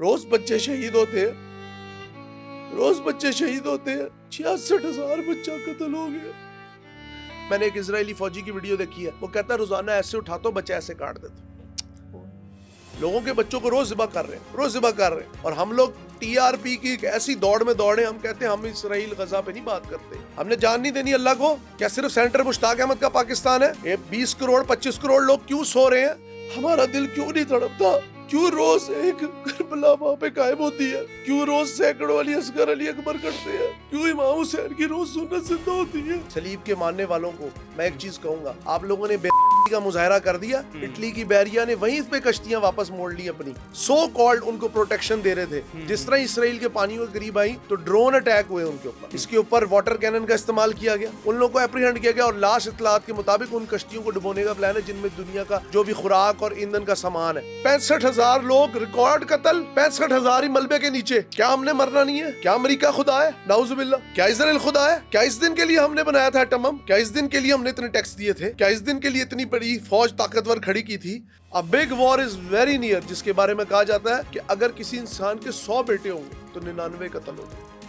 روز بچے شہید ہوتے ہیں، روز بچے شہید ہوتے ہیں، 66,000 بچہ قتل ہو گیا۔ میں نے ایک اسرائیلی فوجی کی ویڈیو دیکھی ہے، وہ کہتا ہے روزانہ ایسے اٹھاتا ہوں بچے ایسے کاٹ دیتا ہوں۔ لوگوں کے بچوں کو روز ذبح کر رہے ہیں، روز ذبح کر رہے ہیں، اور ہم لوگ ٹی آر پی کی ایک ایسی دوڑ میں دوڑے، ہم کہتے ہیں ہم اسرائیل غزہ پہ نہیں بات کرتے، ہم نے جان نہیں دینی اللہ کو۔ کیا صرف سینٹر مشتاق احمد کا پاکستان ہے؟ یہ 20 کروڑ 25 کروڑ لوگ کیوں سو رہے ہیں؟ ہمارا دل کیوں نہیں تڑپتا؟ کیوں روز ایک کربلا وہاں پہ قائم ہوتی ہے؟ کیوں روز سینکڑوں علی اصغر علی اکبر کرتے ہیں؟ کیوں امام حسین کی روز سنت زندہ ہوتی ہے؟ صلیب کے ماننے والوں کو میں ایک چیز کہوں گا، آپ لوگوں نے کا مظاہرہ کر دیا، اٹلی کی بیریا نے وہیں پہ کشتیاں واپس موڑ لی اپنی، سو کالڈ ان کو پروٹیکشن دے رہے تھے۔ جس طرح اسرائیل کے پانیوں کے قریب آئی تو ڈرون اٹیک ہوئے ان کے اوپر، اس کے اوپر واٹر کینن کا استعمال کیا گیا، ان لوگوں کو اپریہنڈ کیا گیا، اور لاسٹ اطلاعات کے مطابق ان کشتیوں کو ڈبونے کا پلان ہے جن میں دنیا کا جو بھی خوراک اور ایندھن کا سامان ہے۔ 65,000 لوگ ریکارڈ قتل، 65,000 ہی ملبے کے نیچے۔ کیا ہم نے مرنا نہیں ہے؟ کیا امریکہ خدا ہے؟ نعوذ باللہ۔ کیا اسرائیل خدا ہے؟ کیا اس دن کے لیے ہم نے بنایا تھا ایٹم بم؟ کیا اس دن کے لیے ہم نے اتنے ٹیکس دیے تھے؟ کیا اس دن کے لیے اتنی بڑی فوج طاقتور کھڑی کی تھی؟ A big war is very near، جس کے بارے میں کہا جاتا ہے کہ اگر کسی انسان کے 100 بیٹے ہوں گے تو 99 قتل ہو گئے۔